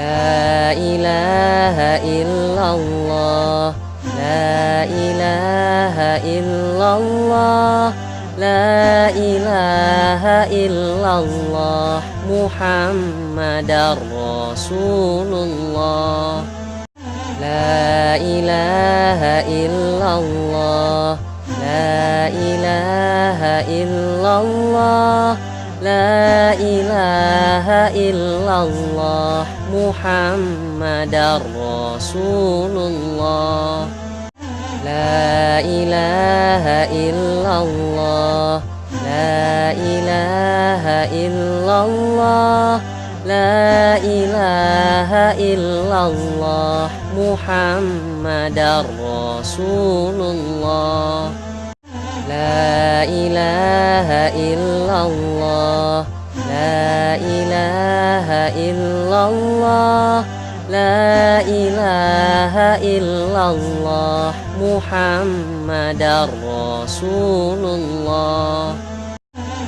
لا إله إلا الله لا إله إلا الله لا إله إلا الله محمد رسول الله لا إله إلا الله لا إله إلا الله لا إله إلا الله محمد رسول الله لا إله إلا الله لا إله إلا الله لا إله إلا الله محمد رسول الله لا إله إلا الله لا إله إلا الله لا إله إلا الله محمد رسول الله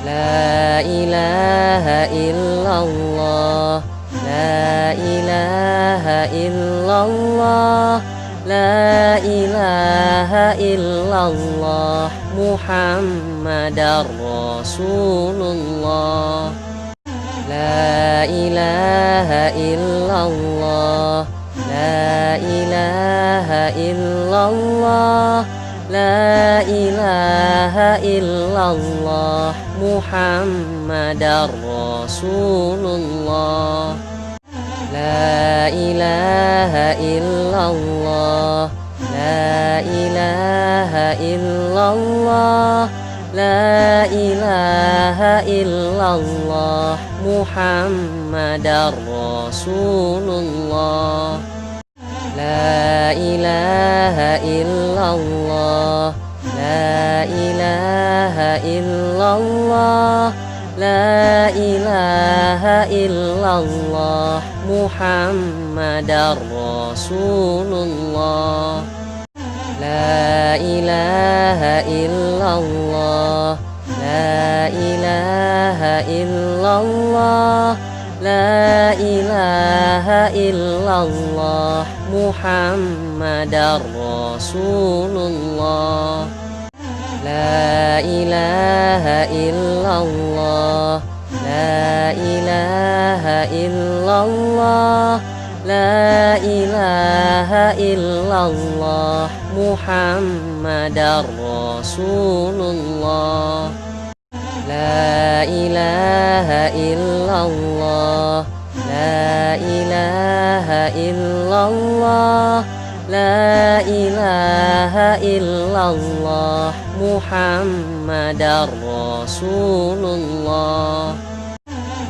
لا إله إلا الله لا إله إلا الله لا إله إلا الله محمد رسول الله لا إله إلا الله لا إله إلا الله لا إله إلا الله محمد رسول الله لا إله إلا الله لا إله إلا الله لا إله إلا الله محمد رسول الله لا إله إلا الله لا إله إلا الله لا إله إلا الله محمد رسول الله لا إله إلا الله لا إله إلا الله لا إله إلا الله محمد رسول الله لا إله إلا الله لا إله إلا الله لا إله إلا الله محمد رسول الله لا إله إلا الله لا إله إلا الله لا إله إلا الله محمد رسول الله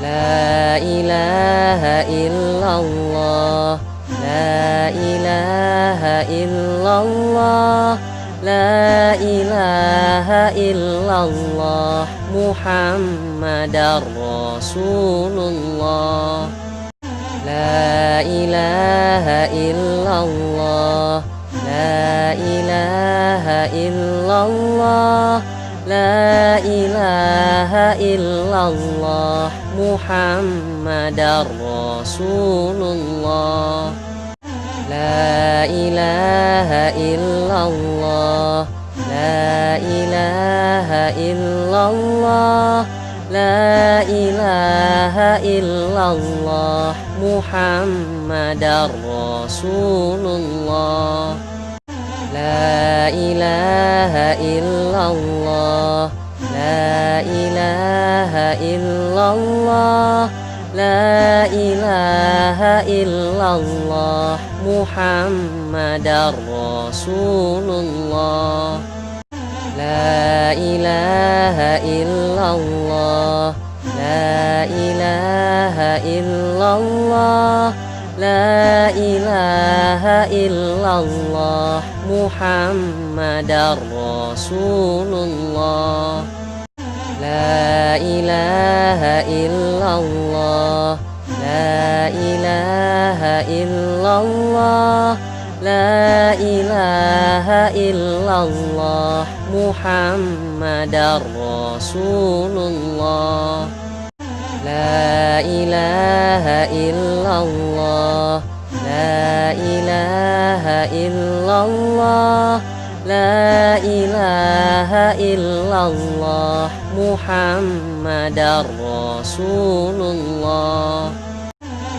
لا إله إلا الله لا إله إلا الله لا إله إلا الله محمد رسول الله لا إله إلا الله لا إله إلا الله لا إله إلا الله محمد رسول الله لا إله إلا الله لا إله إلا الله لا إله إلا الله محمد رسول الله لا إله إلا الله لا إله إلا الله لا إله إلا الله محمد رسول الله لا إله إلا الله لا إله إلا الله لا إله إلا الله محمد رسول الله لا إله إلا الله لا إله إلا الله لا إله إلا الله محمد رسول الله لا إله إلا الله ilaha illallah, la ilaha illallah, Muhammadar Rasulullah.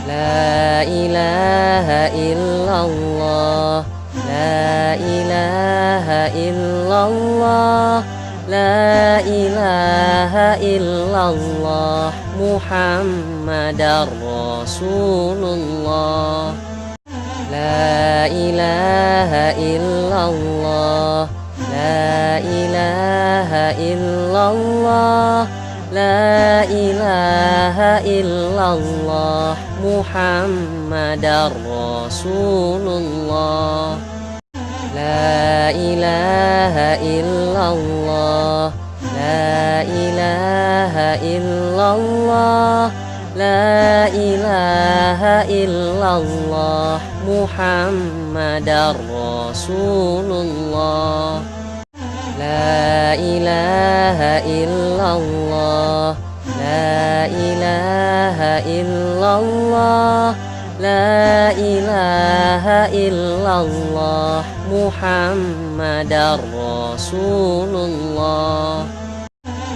La ilaha illallah, la ilaha illallah, la ilaha illallah, Muhammadar Rasulullah. La ilaha illallah, la ilaha illallah, la ilaha illallah, Muhammadar Rasulullah. La ilaha illallah, la ilaha illallah, la ilaha illallah, Muhammadar Rasulullah. La ilaha illallah, la ilaha illallah, la ilaha illallah, Muhammadar Rasulullah.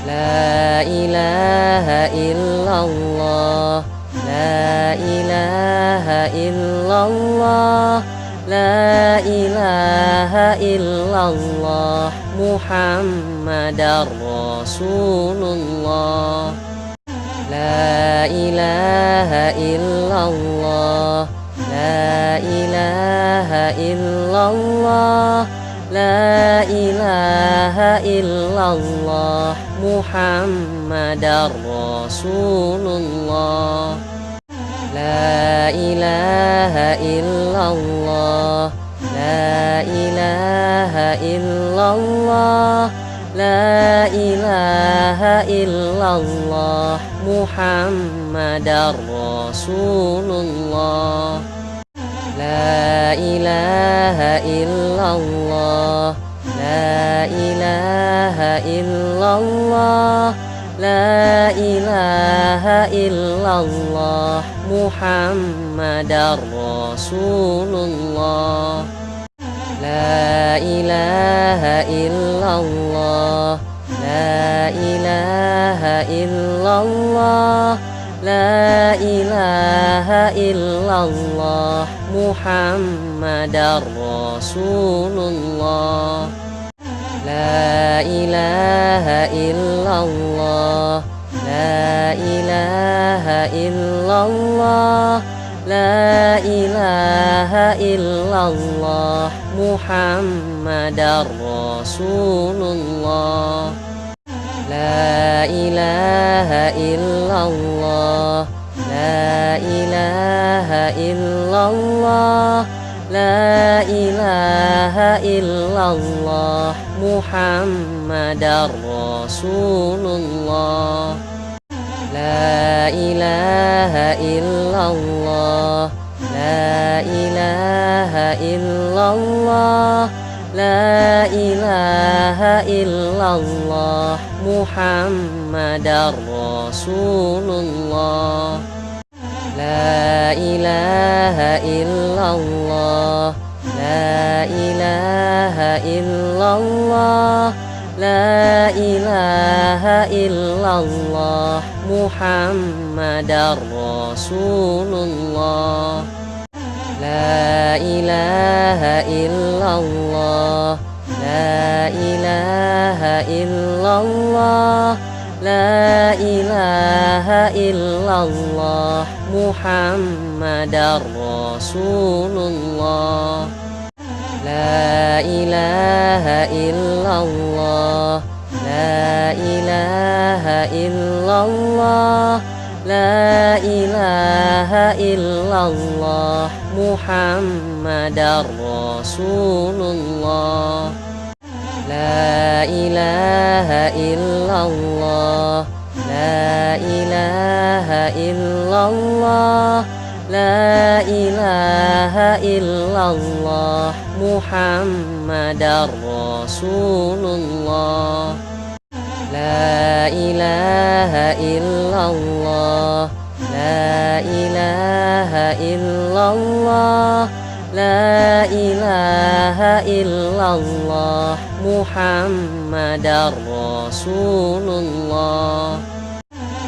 La ilaha illallah, la ilaha illallah, la ilaha illallah, Muhammadar Rasulullah. La ilaha illallah, la ilaha illallah, la ilaha illallah, Muhammadar Rasulullah. La ilaha illallah, la ilaha illallah, la ilaha illallah, Muhammadar Rasulullah. La ilaha illallah, la ilaha illallah, la ilaha illallah, Muhammadar Rasulullah. La ilaha illallah, la ilaha illallah, la ilaha illallah, Muhammadar Rasulullah. La ilaha illallah, la ilaha illallah, la ilaha illallah, Muhammadar Rasulullah. La ilaha illallah, la ilaha illallah, la ilaha illallah, Muhammadar Rasulullah. La ilaha illallah, la ilaha illallah, la ilaha illallah, Muhammadar Rasulullah. La ilaha illallah, la ilaha illallah, la ilaha illallah, Muhammadar Rasulullah. La ilaha illallah, la ilaha illallah, la ilaha illallah, Muhammadar Rasulullah. La ilaha illallah, la ilaha illallah, la ilaha illallah, Muhammadar Rasulullah. La ilaha illallah, la ilaha illallah, la ilaha illallah, Muhammadar Rasulullah. La ilaha illallah, la ilaha illallah, لا إله إلا الله محمد رسول الله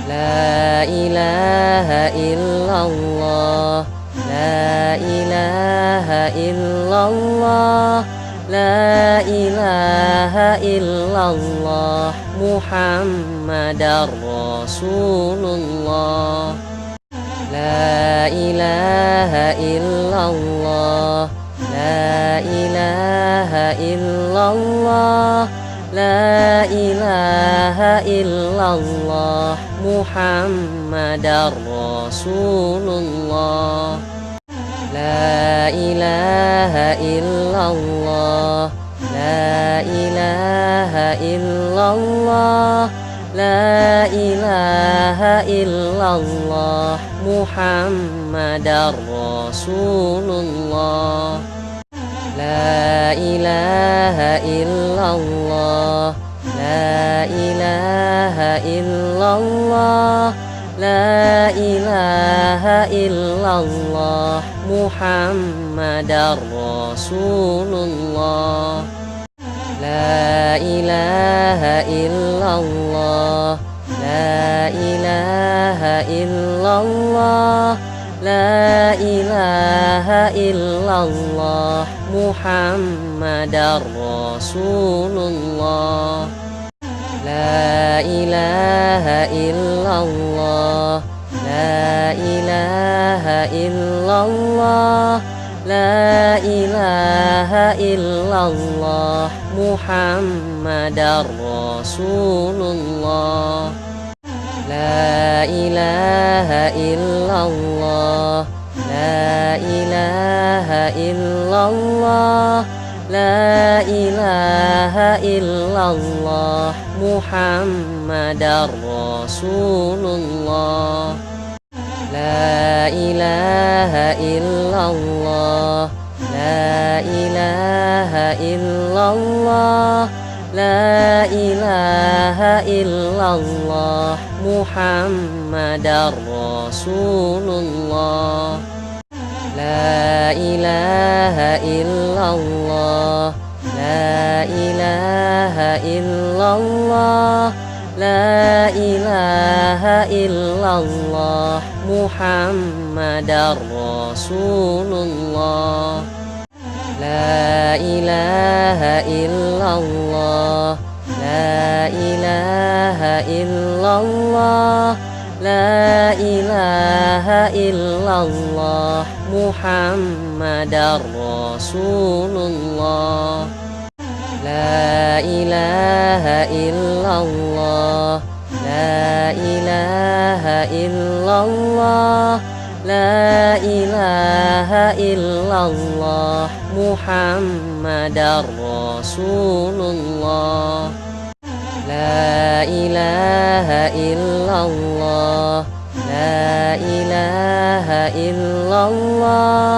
لا إله إلا الله لا إله إلا الله لا إله إلا الله محمد رسول الله لا إله إلا الله لا إله إلا الله لا إله إلا الله محمد رسول الله لا إله إلا الله لا إله إلا الله لا إله إلا الله محمد رسول الله لا إله إلا الله لا إله إلا الله لا إله إلا الله محمد رسول الله لا إله إلا الله لا إله إلا الله لا إله إلا الله محمد رسول الله لا إله إلا الله لا إله إلا الله لا إله إلا الله محمد رسول الله لا إله إلا الله لا إله إلا الله لا إله إلا الله محمد رسول الله لا إله إلا الله لا إله إلا الله لا إله إلا الله محمد رسول الله لا إله إلا الله لا إله إلا الله لا إله إلا الله محمد رسول الله لا إله إلا الله لا إله إلا الله لا إله إلا الله محمد رسول الله لا إله إلا الله لا إله إلا الله لا إله إلا الله محمد رسول الله لا إله إلا الله لا إله إلا الله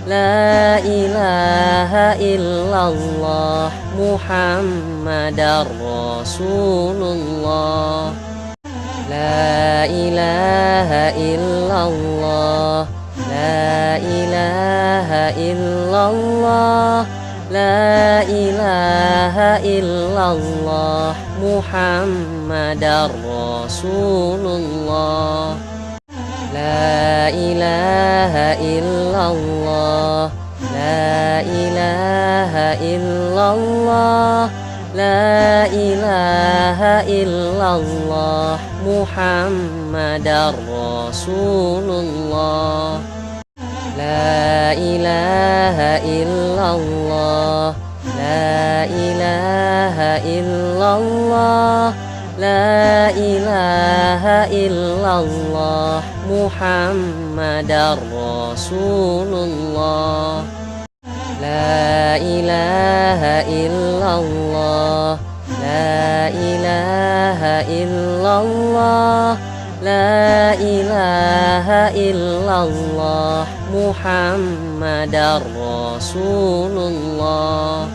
لا إله إلا الله محمد رسول الله لا إله إلا الله لا إله إلا الله لا إله إلا الله محمد رسول الله لا إله إلا الله لا إله إلا الله لا إله إلا الله محمد رسول الله لا إله إلا الله لا إله إلا الله لا إله إلا الله محمد رسول الله لا إله إلا الله لا إله إلا الله لا إله إلا الله محمد رسول الله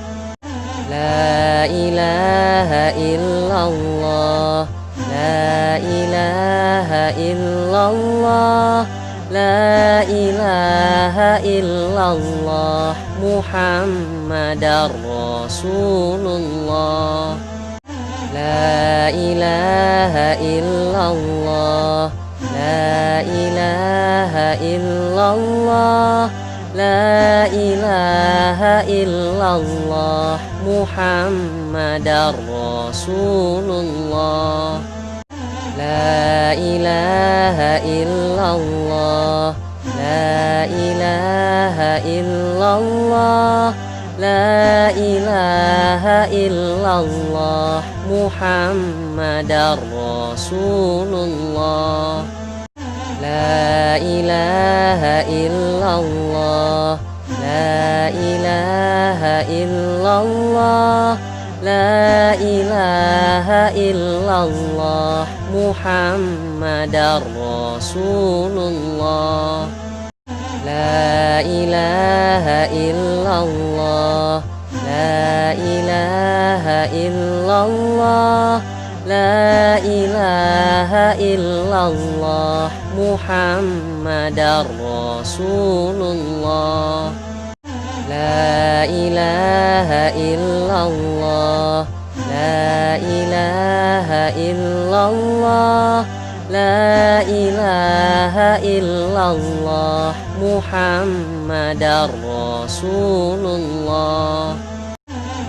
لا إله إلا الله لا إله إلا الله لا إله إلا الله محمد رسول الله لا إله إلا الله لا إله إلا الله لا إله إلا الله محمد رسول الله لا إله إلا الله لا إله إلا الله لا إله إلا الله محمد رسول الله لا إله إلا الله لا إله إلا الله لا إله إلا الله محمد رسول الله لا إله إلا الله لا إله إلا الله لا إله إلا الله محمد رسول الله لا إله إلا الله لا إله إلا الله لا إله إلا الله محمد رسول الله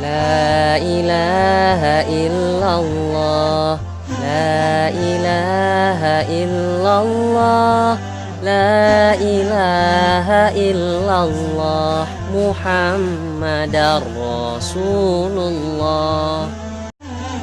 لا إله إلا الله لا إله إلا الله لا إله إلا الله محمد رسول الله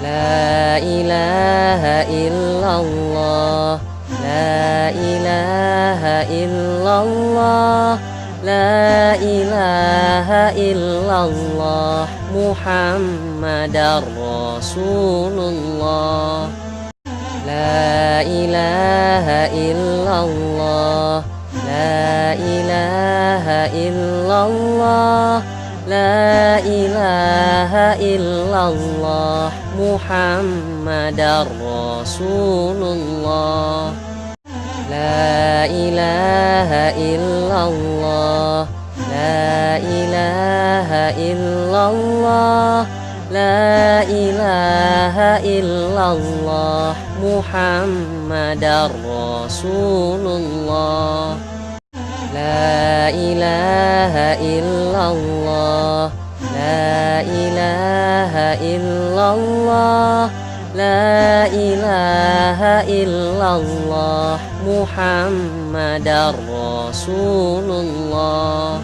لا إله إلا الله لا إله إلا الله لا إله إلا الله محمد رسول الله لا إله إلا الله لا إله إلا الله لا إله إلا الله محمد رسول الله لا إله إلا الله لا إله إلا الله لا إله إلا الله محمد رسول الله لا إله إلا الله لا إله إلا الله لا إله إلا الله محمد رسول الله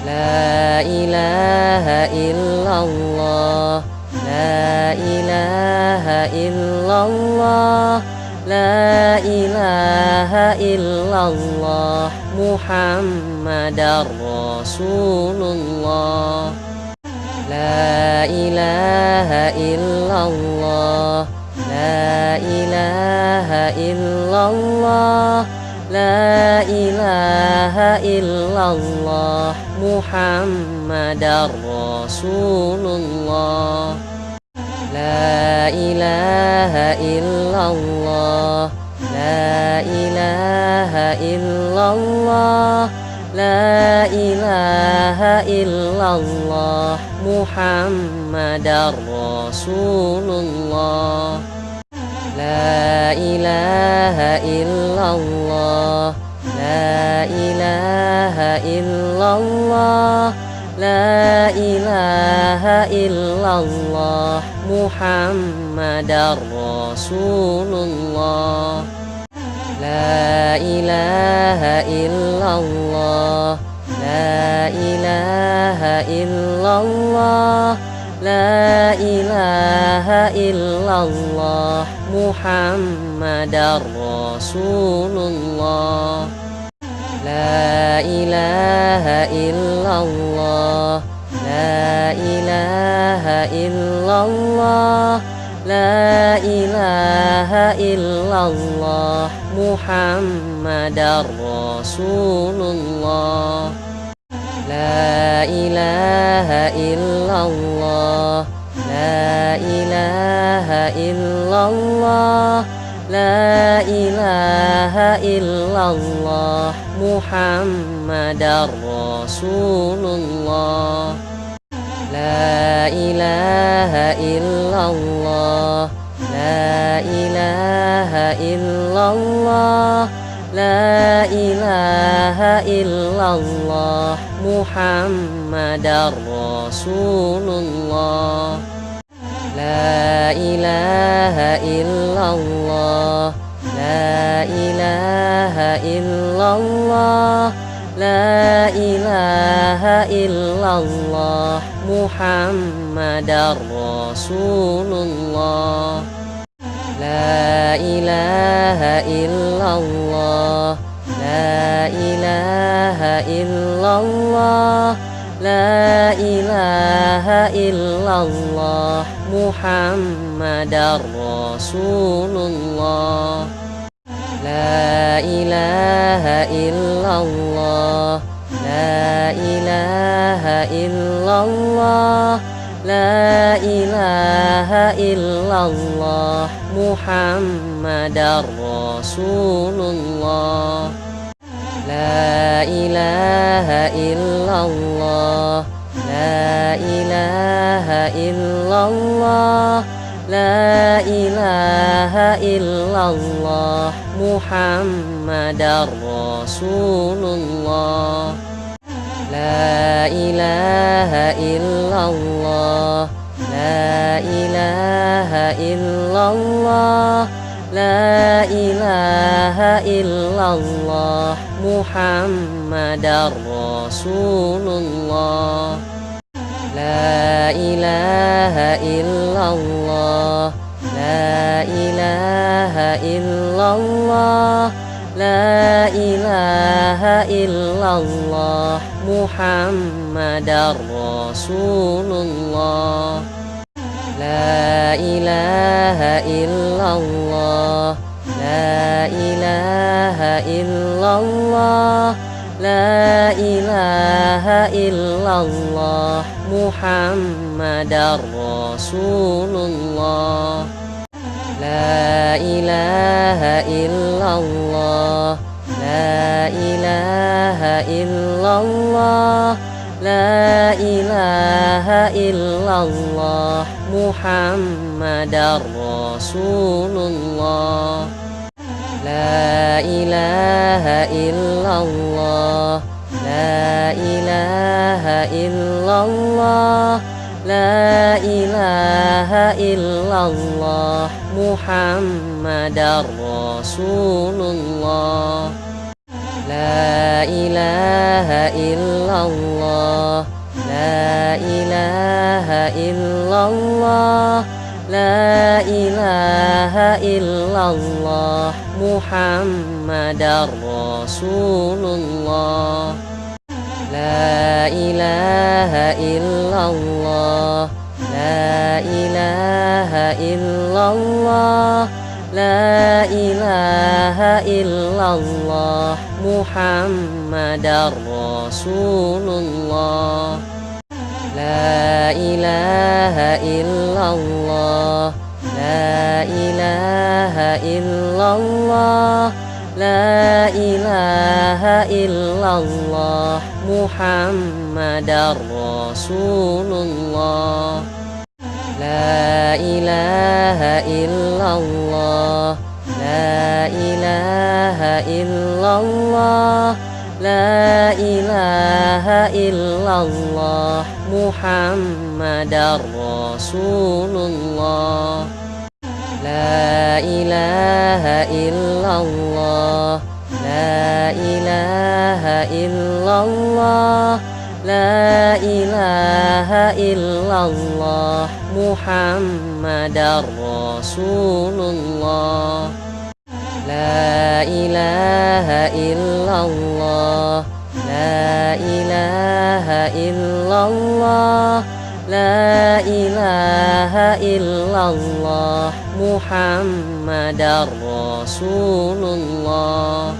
لا إله إلا الله لا إله إلا الله لا إله إلا الله محمد رسول الله لا إله إلا الله لا إله إلا الله لا إله إلا الله محمد رسول الله لا إله إلا الله لا إله إلا الله لا إله إلا الله محمد رسول الله لا إله إلا الله لا إله إلا الله لا إله إلا الله محمد رسول الله لا إله إلا الله لا إله إلا الله لا إله إلا الله محمد رسول الله لا إله إلا الله لا إله إلا الله لا إله إلا الله محمد رسول الله لا إله إلا الله لا إله إلا الله لا إله إلا الله محمد رسول الله لا إله إلا الله لا إله إلا الله لا إله إلا الله محمد رسول الله لا إله إلا الله لا إله إلا الله لا إله إلا الله محمد رسول الله لا إله إلا الله لا إله إلا الله لا إله إلا الله محمد رسول الله لا إله إلا الله لا إله إلا الله لا إله إلا الله محمد رسول الله لا إله إلا الله لا إله إلا الله لا إله إلا الله محمد رسول الله لا إله إلا الله لا إله إلا الله لا إله إلا الله محمد رسول الله لا إله إلا الله لا إله إلا الله لا إله إلا الله محمد رسول الله لا إله إلا الله لا إله إلا الله لا إله إلا الله محمد رسول الله لا إله إلا الله لا إله إلا الله لا إله إلا الله محمد رسول الله لا إله إلا الله لا إله إلا الله لا إله إلا الله محمد رسول الله لا إله إلا الله لا إله إلا الله لا إله إلا الله محمد رسول الله لا إله إلا الله لا إله إلا الله لا إله إلا الله محمد رسول الله لا إله إلا الله لا إله إلا الله لا إله إلا الله محمد رسول الله لا إله إلا الله لا إله إلا الله لا إله إلا الله محمد رسول الله لا إله إلا الله لا إله إلا الله لا إله إلا الله محمد رسول الله لا إله إلا الله لا إله إلا الله لا إله إلا الله محمد رسول الله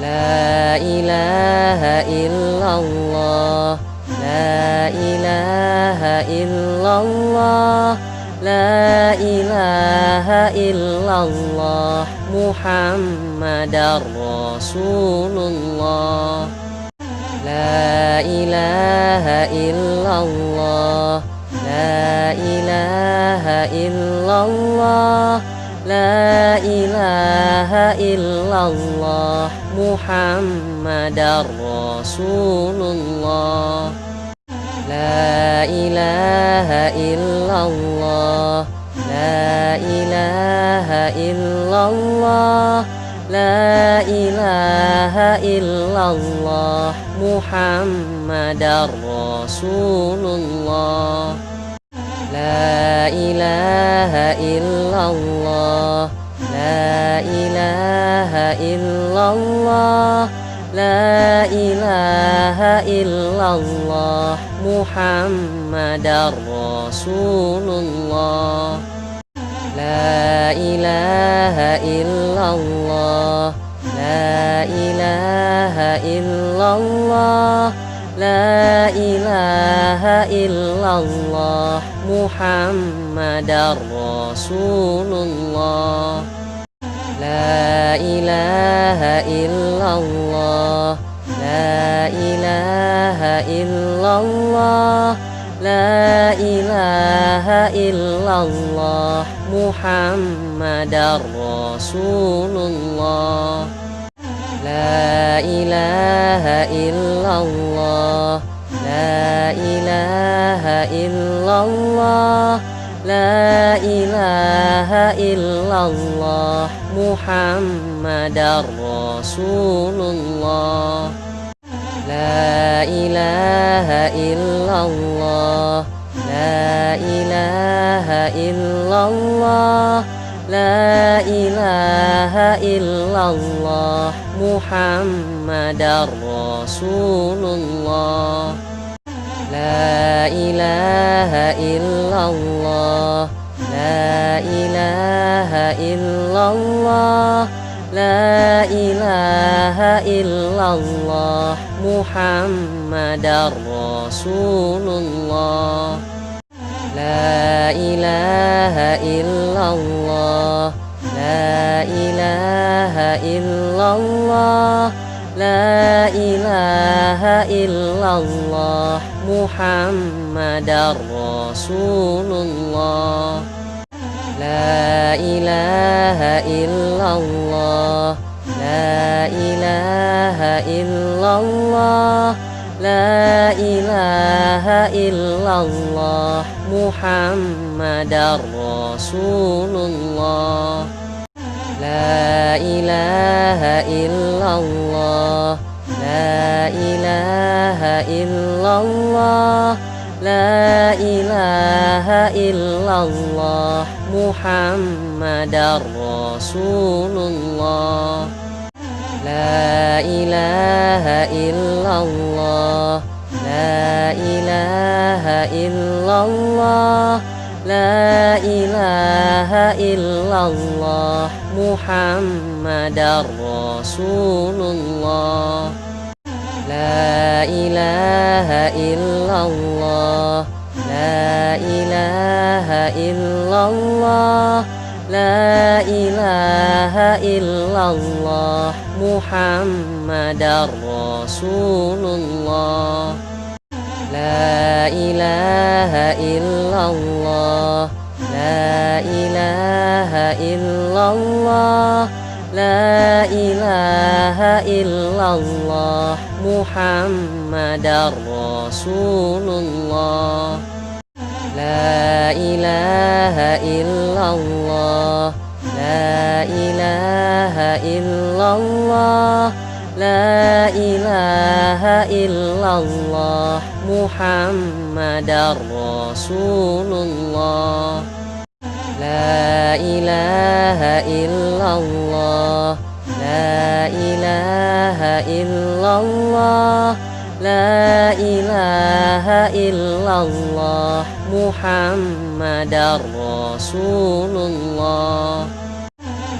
لا إله إلا الله لا إله إلا الله لا لا إله إلا الله محمد رسول الله لا إله إلا الله لا إله إلا الله لا إله إلا الله محمد رسول الله لا إله إلا الله لا إله إلا الله لا إله إلا الله محمد رسول الله لا إله إلا الله لا إله إلا الله لا إله إلا الله محمد رسول الله لا إله إلا الله لا إله إلا الله لا إله إلا الله محمد رسول الله لا إله إلا الله لا إله إلا الله لا إله إلا الله محمد رسول الله لا إله إلا الله لا إله إلا الله لا إله إلا الله محمد رسول الله لا إله إلا الله لا إله إلا الله لا إله إلا الله محمد رسول الله لا إله إلا الله لا إله إلا الله لا إله إلا الله محمد رسول الله لا إله إلا الله لا إله إلا الله لا إله إلا الله محمد رسول الله لا إله إلا الله لا إله إلا الله لا إله إلا الله محمد رسول الله لا إله إلا الله لا إله إلا الله لا إله إلا الله محمد رسول الله لا إله إلا الله لا إله إلا الله لا إله إلا الله محمد رسول الله لا إله إلا الله لا إله إلا الله لا إله إلا الله محمد رسول الله لا إله إلا الله لا إله إلا الله لا إله إلا الله محمد رسول الله لا إله إلا الله لا إله إلا الله لا إله إلا الله محمد رسول الله لا إله إلا الله لا إله إلا الله لا إله إلا الله محمد رسول الله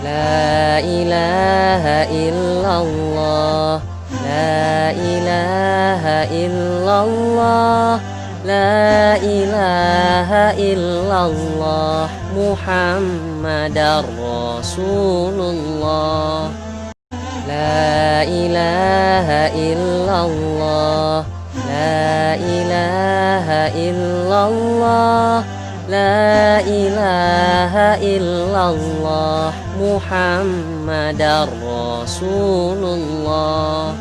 لا إله إلا الله لا إله إلا الله لا إله إلا الله محمد رسول الله لا إله إلا الله لا إله إلا الله لا إله إلا الله محمد رسول الله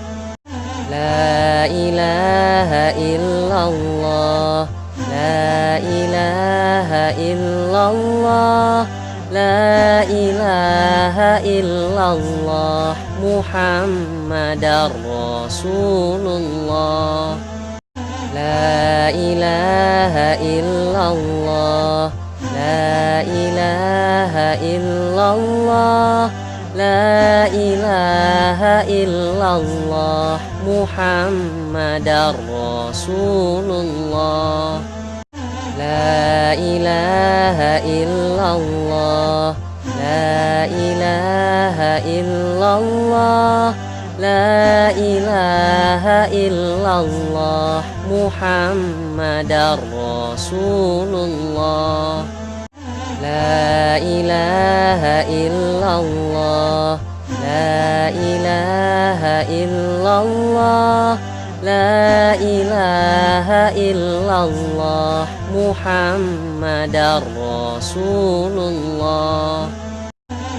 لا إله إلا الله لا إله إلا الله لا إله إلا الله محمد رسول الله لا إله إلا الله لا إله إلا الله لا إله إلا الله محمد رسول الله لا إله إلا الله لا إله إلا الله لا إله إلا الله محمد رسول الله لا إله إلا الله لا إله إلا الله لا إله إلا الله محمد رسول الله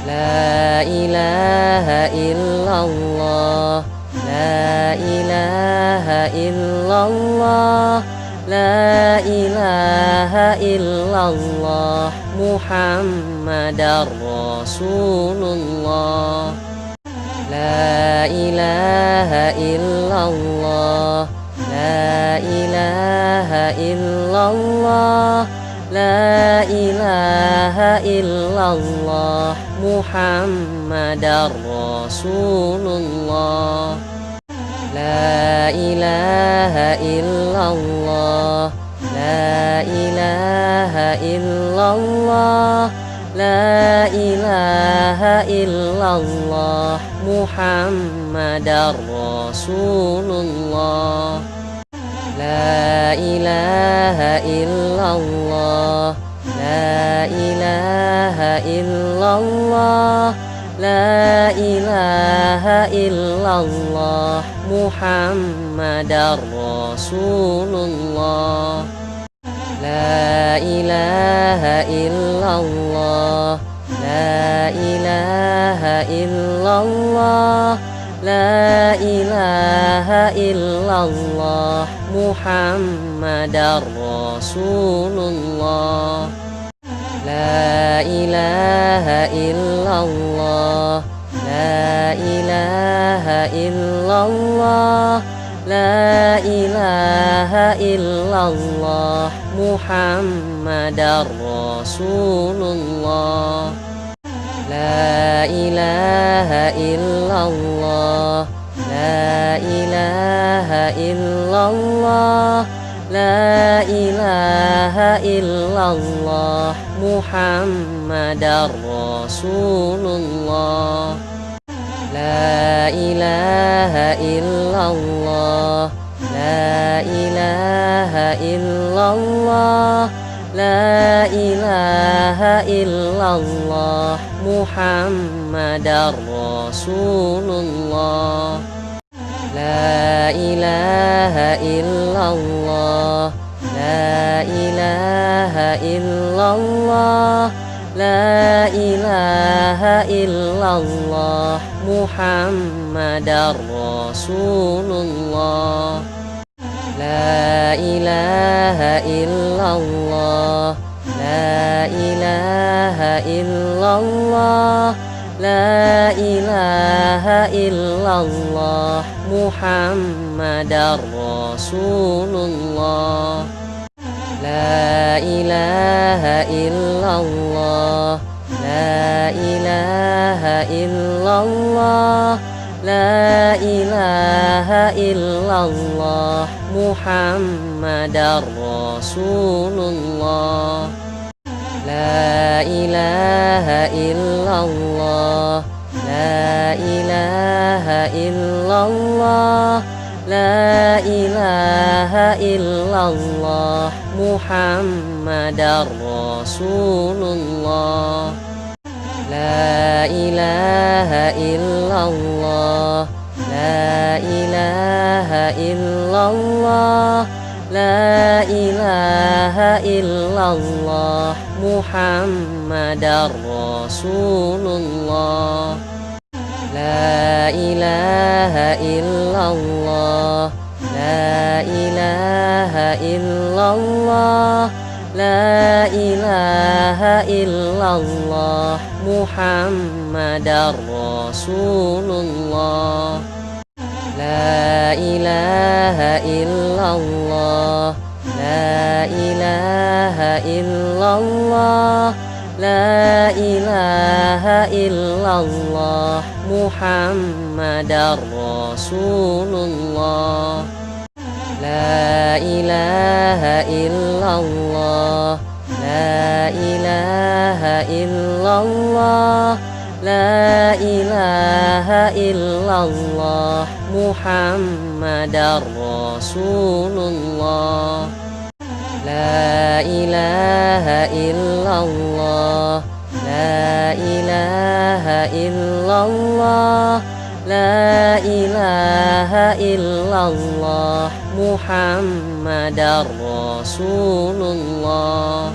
لا إله إلا الله لا إله إلا الله لا إله إلا الله محمد رسول الله لا إله إلا الله لا إله إلا الله لا إله إلا الله محمد رسول الله لا إله إلا الله لا إله إلا الله لا إله إلا الله محمد رسول الله لا إله إلا الله لا إله إلا الله لا إله إلا الله محمد رسول الله لا إله إلا الله لا إله إلا الله لا إله إلا الله محمد رسول الله لا إله إلا الله لا إله إلا الله لا إله إلا الله محمد رسول الله لا إله إلا الله لا إله إلا الله لا إله إلا الله محمد رسول الله لا إله إلا الله لا إله إلا الله لا إله إلا الله محمد رسول الله لا إله إلا الله لا إله إلا الله لا إله إلا الله محمد رسول الله لا إله إلا الله لا إله إلا الله لا إله إلا الله محمد رسول الله لا إله إلا الله لا إله إلا الله لا إله إلا الله محمد رسول الله لا إله إلا الله لا إله إلا الله لا إله إلا الله محمد رسول الله لا إله إلا الله لا إله إلا الله لا إله إلا الله محمد رسول الله لا إله إلا الله لا إله إلا الله لا إله إلا الله محمد رسول الله لا إله إلا الله لا إله إلا الله لا إله إلا الله محمد رسول الله لا إله إلا الله لا إله إلا الله لا إله إلا الله محمد رسول الله لا إله إلا الله لا إله إلا الله لا إله إلا الله محمد رسول الله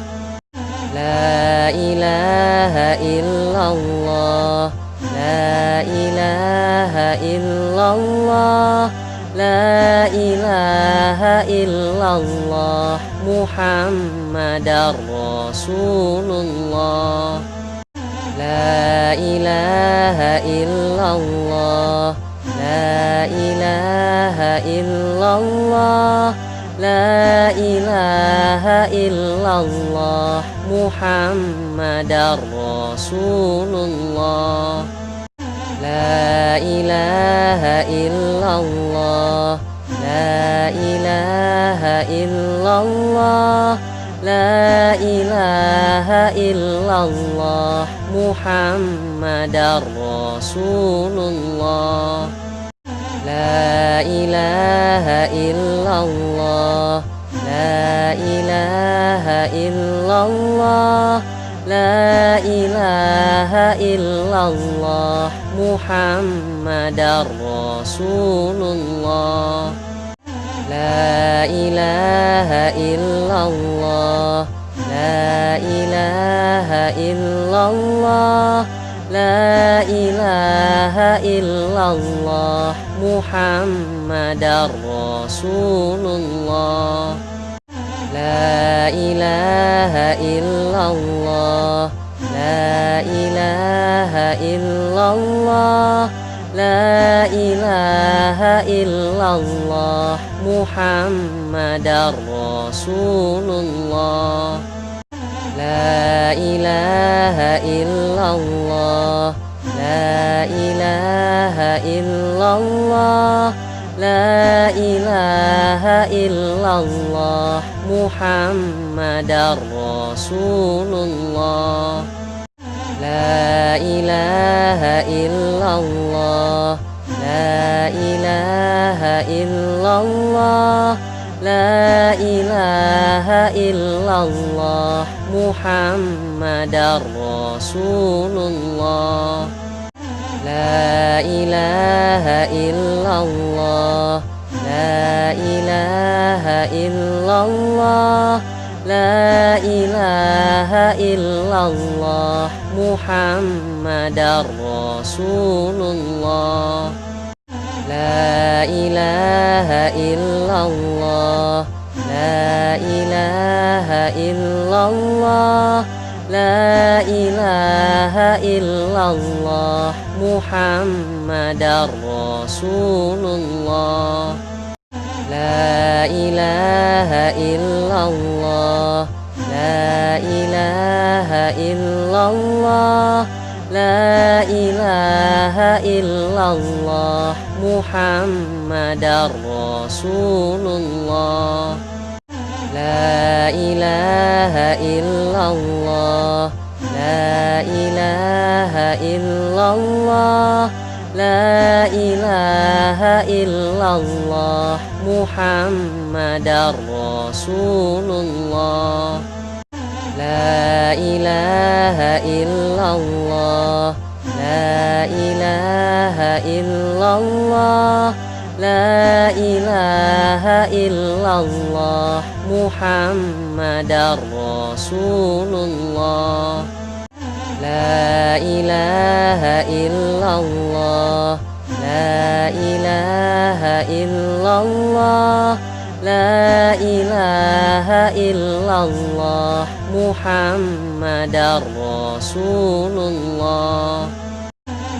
لا إله إلا الله لا إله إلا الله لا إله إلا الله محمد رسول الله لا إله إلا الله لا إله إلا الله لا إله إلا الله محمد رسول الله لا إله إلا الله لا إله إلا الله لا إله إلا الله محمد رسول الله لا إله إلا الله لا إله إلا الله لا إله إلا الله محمد رسول الله لا إله إلا الله لا إله إلا الله لا إله إلا الله محمد رسول الله لا إله إلا الله لا إله إلا الله لا إله إلا الله محمد رسول الله لا إله إلا الله لا إله إلا الله لا إله إلا الله محمد رسول الله لا إله إلا الله لا إله إلا الله لا إله إلا الله محمد رسول الله لا إله إلا الله لا إله إلا الله لا إله إلا الله محمد رسول الله لا إله إلا الله لا إله إلا الله لا إله إلا الله محمد رسول الله لا إله إلا الله لا إله إلا الله لا إله إلا الله محمد رسول الله لا إله إلا الله لا إله إلا الله لا إله إلا الله محمد رسول الله لا إله إلا الله لا إله إلا الله لا إله إلا الله محمد رسول الله لا إله إلا الله لا إله إلا الله لا إله إلا الله محمد رسول الله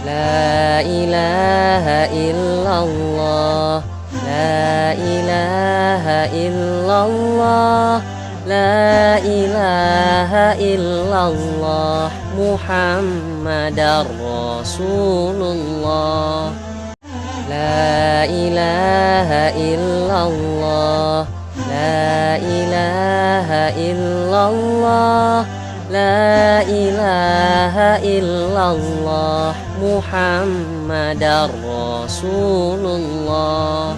لا إله إلا الله لا إله إلا الله لا إله إلا الله محمد رسول الله لا إله إلا الله لا إله إلا الله لا إله إلا الله محمد رسول الله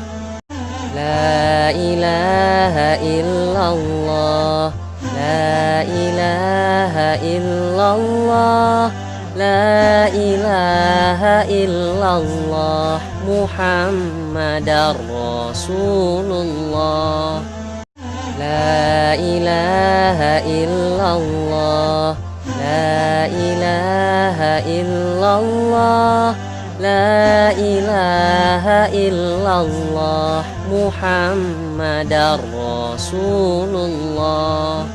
لا إله إلا الله لا إله إلا الله لا إله إلا الله محمد رسول الله لا إله إلا الله لا إله إلا الله لا إله إلا الله محمد رسول الله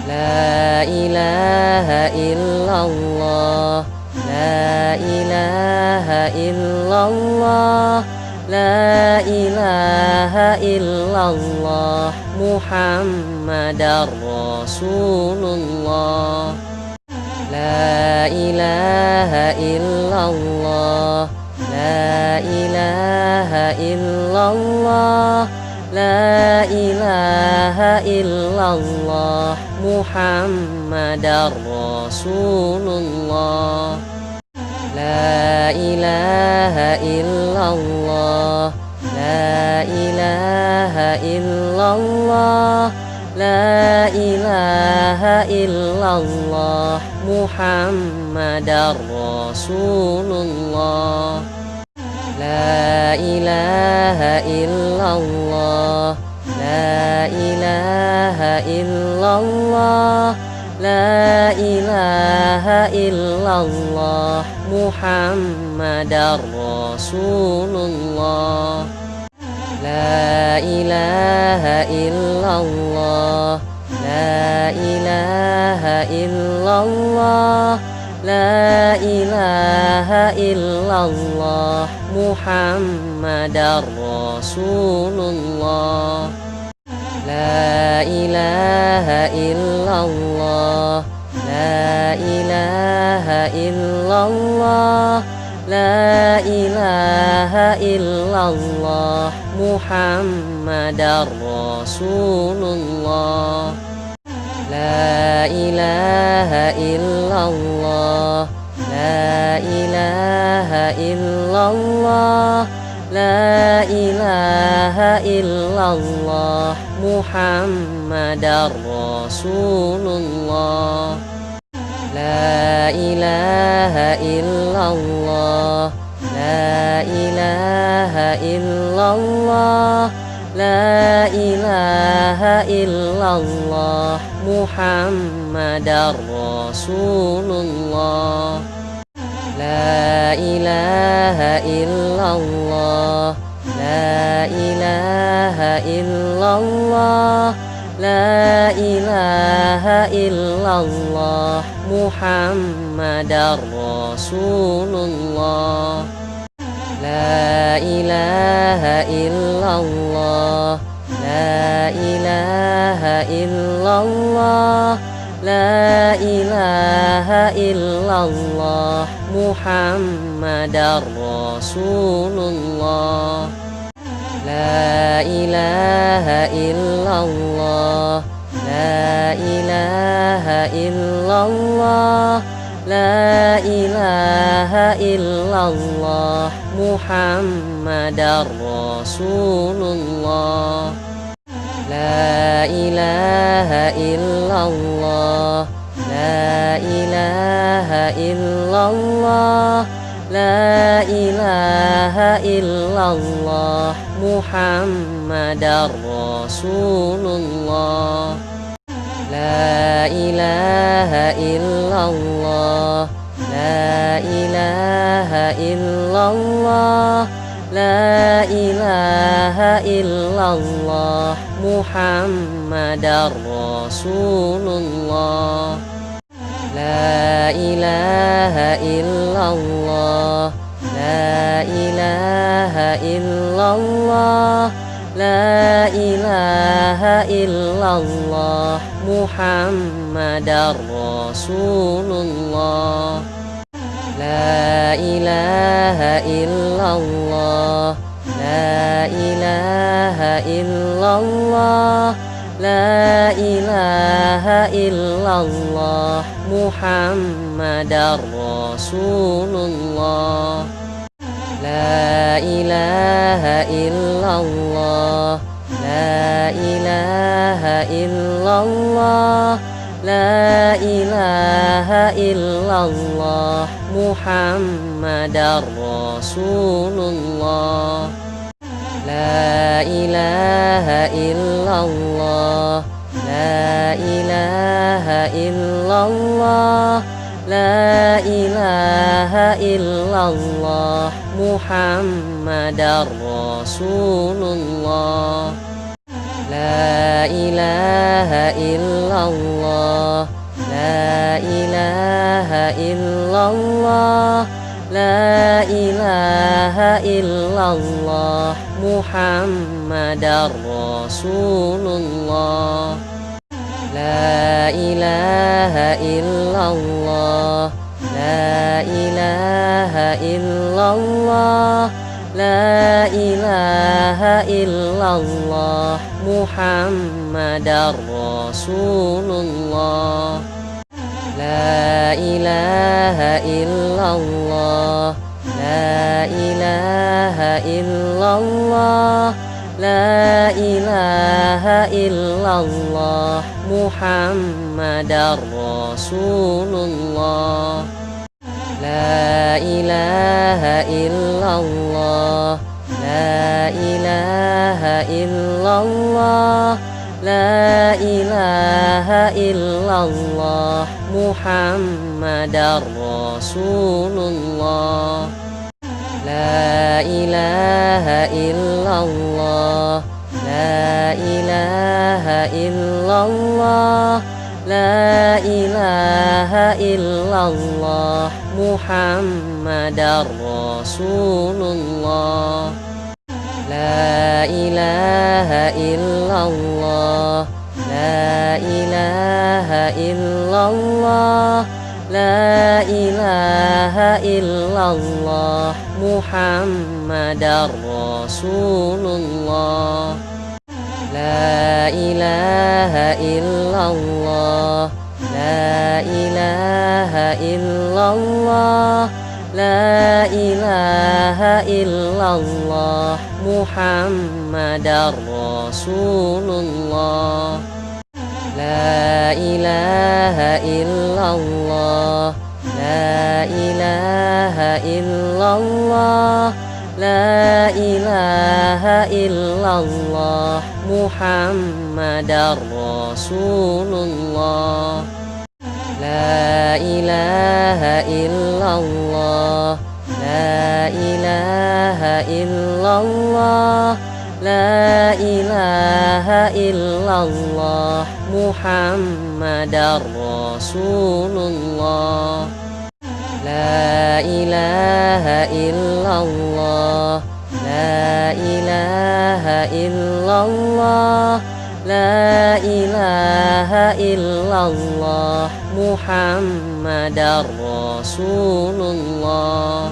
لا إله إلا الله لا إله إلا الله لا إله إلا الله محمد رسول الله لا إله إلا الله لا إله إلا الله لا إله إلا الله محمد رسول الله لا إله إلا الله لا إله إلا الله لا إله إلا الله محمد رسول الله لا إله إلا الله لا إله إلا الله لا إله إلا الله محمد رسول الله لا إله إلا الله لا إله إلا الله لا إله إلا الله محمد رسول الله لا إله إلا الله لا إله إلا الله لا إله إلا الله محمد رسول الله لا إله إلا الله لا إله إلا الله لا إله إلا الله محمد رسول الله لا إله إلا الله لا إله إلا الله لا إله إلا الله محمد رسول الله لا إله إلا الله لا إله إلا الله لا إله إلا الله محمد رسول الله لا إله إلا الله لا إله إلا الله لا إله إلا الله محمد رسول الله لا إله إلا الله لا إله إلا الله لا إله إلا الله محمد رسول الله لا إله إلا الله لا إله إلا الله لا إله إلا الله محمد رسول الله لا إله إلا الله لا إله إلا الله لا إله إلا الله محمد رسول الله لا إله إلا الله لا إله إلا الله لا إله إلا الله محمد رسول الله لا إله إلا الله لا إله إلا الله لا إله إلا الله محمد رسول الله لا إله إلا الله لا إله إلا الله لا إله إلا الله محمد رسول الله لا إله إلا الله لا إله إلا الله لا إله إلا الله محمد رسول الله لا إله إلا الله لا إله إلا الله لا إله إلا الله محمد رسول الله لا إله إلا الله لا إله إلا الله لا إله إلا الله محمد رسول الله لا إله إلا الله لا إله إلا الله لا إله إلا الله محمد رسول الله لا إله إلا الله لا إله إلا الله لا إله إلا الله محمد رسول الله لا إله إلا الله لا إله إلا الله لا إله إلا الله محمد رسول الله لا إله إلا الله لا إله إلا الله لا إله إلا الله محمد رسول الله لا إله إلا الله لا إله إلا الله لا إله إلا الله محمد رسول الله لا إله إلا الله لا إله إلا الله لا إله إلا الله محمد رسول الله لا إله إلا الله لا إله إلا الله لا إله إلا الله محمد رسول الله لا إله إلا الله لا إله إلا الله لا إله إلا الله محمد رسول الله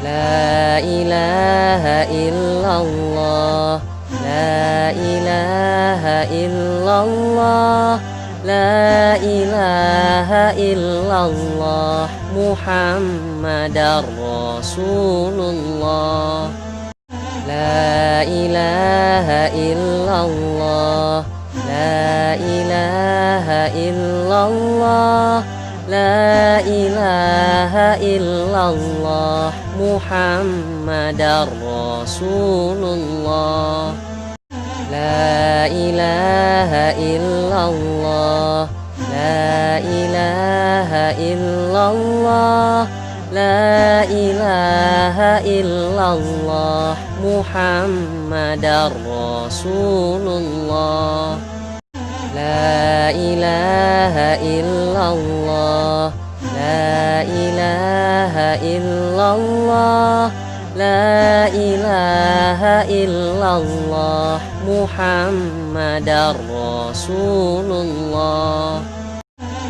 لا إله إلا الله لا إله إلا الله لا إله إلا الله محمد رسول الله لا إله إلا الله لا إله إلا الله لا إله إلا الله محمد رسول الله لا إله إلا الله لا إله إلا الله لا إله إلا الله محمد رسول الله لا إله إلا الله لا إله إلا الله لا إله إلا الله محمد رسول الله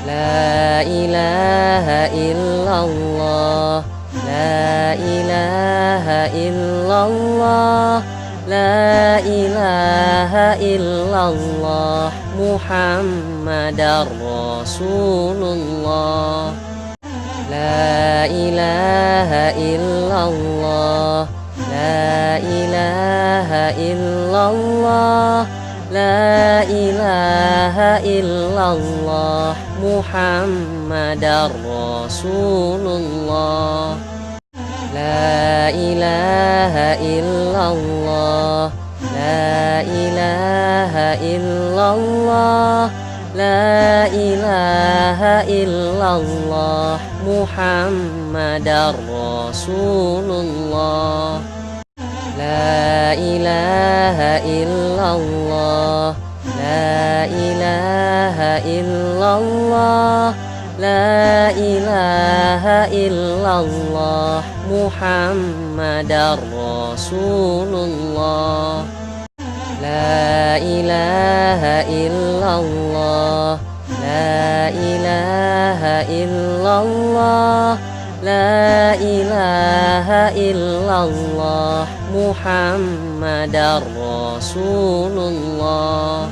لا إله إلا الله لا إله إلا الله لا إله إلا الله محمد رسول الله لا إله إلا الله لا إله إلا الله لا إله إلا الله محمد رسول الله لا إله إلا الله لا إله إلا الله لا إله إلا الله محمد رسول الله لا إله إلا الله لا إله إلا الله لا إله إلا الله محمد رسول الله لا إله إلا الله لا إله إلا الله لا إله إلا الله محمد رسول الله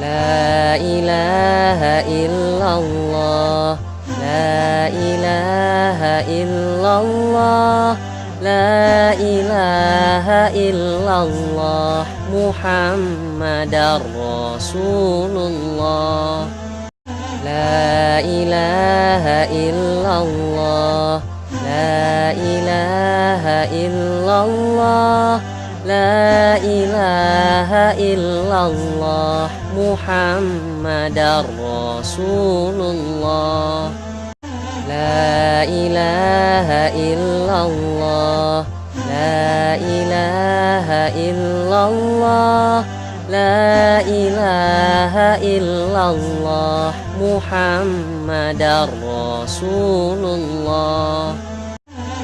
لا إله إلا الله لا إله إلا الله لا إله إلا الله محمد رسول الله لا إله إلا الله لا إله إلا الله لا إله إلا الله محمد رسول الله لا إله إلا الله لا إله إلا الله لا إله إلا الله محمد رسول الله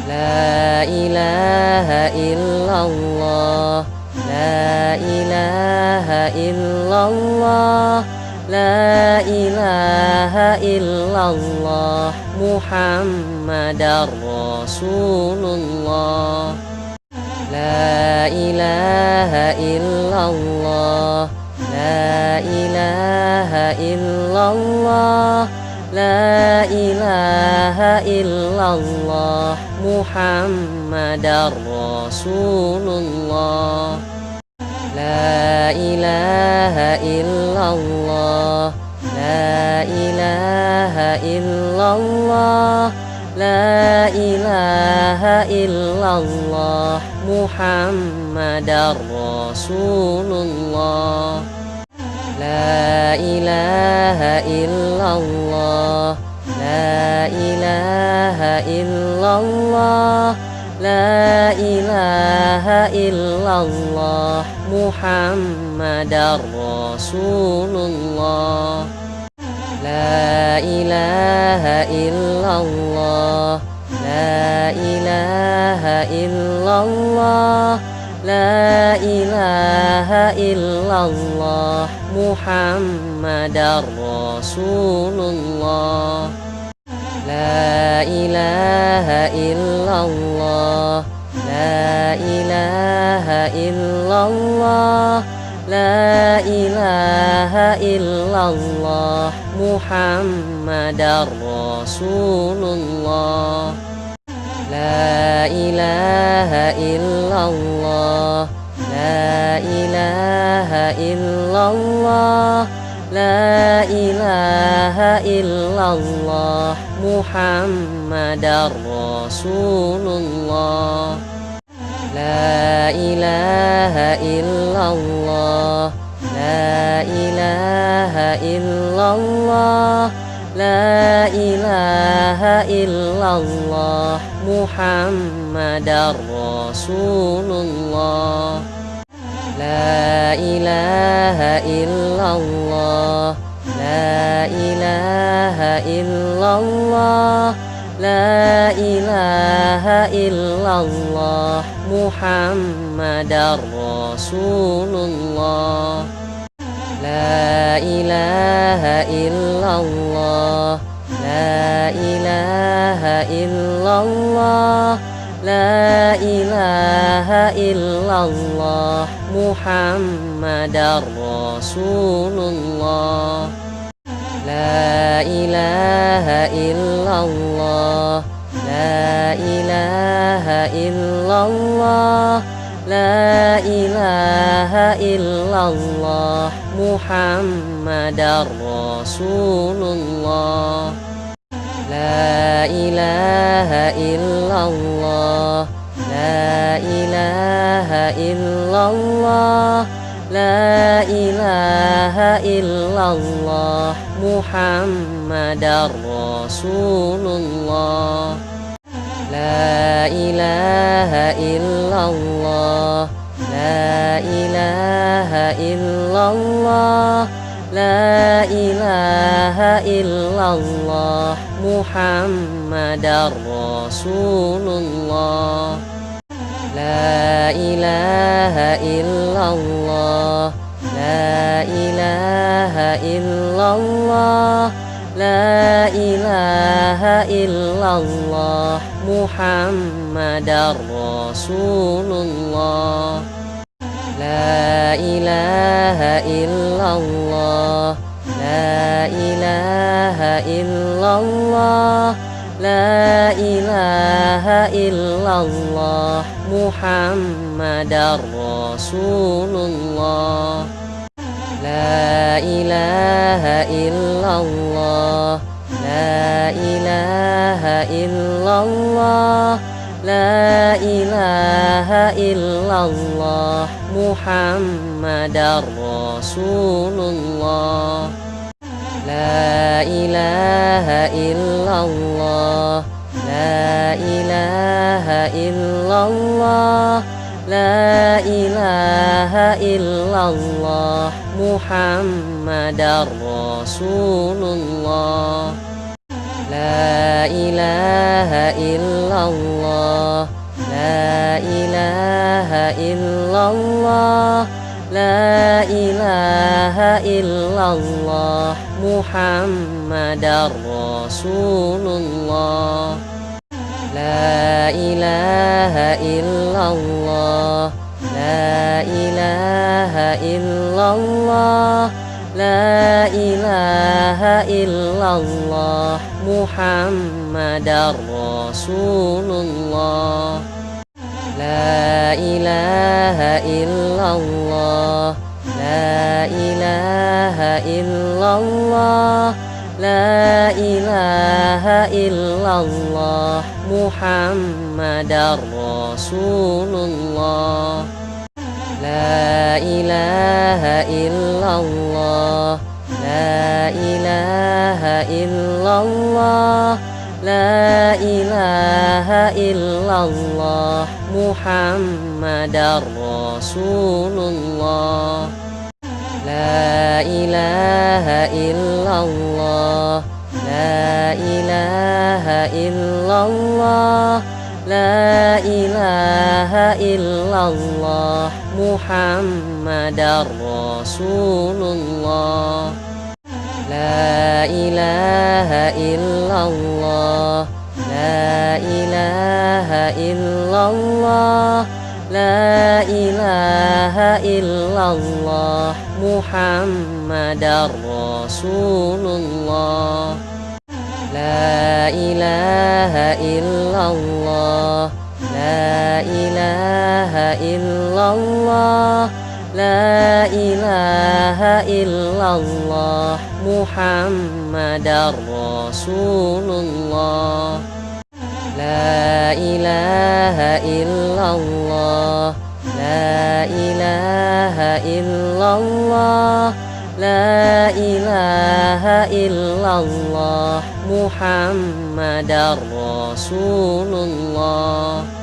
لا إله إلا الله لا إله إلا الله لا إله إلا الله محمد رسول الله لا إله إلا الله لا إله إلا الله لا إله إلا الله محمد رسول الله لا إله إلا الله لا إله إلا الله لا إله إلا الله محمد رسول الله لا إله إلا الله لا إله إلا الله لا إله إلا الله محمد رسول الله لا إله إلا الله لا إله إلا الله لا إله إلا الله محمد رسول الله لا إله إلا الله لا إله إلا الله لا إله إلا الله محمد رسول الله لا إله إلا الله لا إله إلا الله لا إله إلا الله محمد رسول الله لا إله إلا الله لا إله إلا الله لا إله إلا الله محمد رسول الله لا إله إلا الله لا إله إلا الله لا إله إلا الله محمد رسول الله لا إله إلا الله لا إله إلا الله لا إله إلا الله محمد رسول الله لا إله إلا الله لا إله إلا الله لا إله إلا الله محمد رسول الله لا إله إلا الله لا إله إلا الله لا إله إلا الله محمد رسول الله لا إله إلا الله لا إله إلا الله لا إله إلا الله محمد رسول الله لا إله إلا الله لا إله إلا الله لا إله إلا الله محمد رسول الله لا إله إلا الله لا إله إلا الله لا إله إلا الله محمد رسول الله لا إله إلا الله لا إله إلا الله لا إله إلا الله محمد رسول الله لا إله إلا الله لا إله إلا الله لا إله إلا الله محمد رسول الله لا إله إلا الله لا إله إلا الله لا إله إلا الله محمد رسول الله لا إله إلا الله لا إله إلا الله لا إله إلا الله محمد رسول الله لا إله إلا الله لا إله إلا الله لا إله إلا الله محمد رسول الله لا إله إلا الله لا إله إلا الله لا إله إلا الله محمد رسول الله لا إله إلا الله لا إله إلا الله لا إله إلا الله محمد رسول الله لا إله إلا الله لا إله إلا الله لا إله إلا الله محمد رسول الله لا إله إلا الله لا إله إلا الله لا إله إلا الله محمد رسول الله لا إله إلا الله لا إله إلا الله لا إله إلا الله محمد رسول الله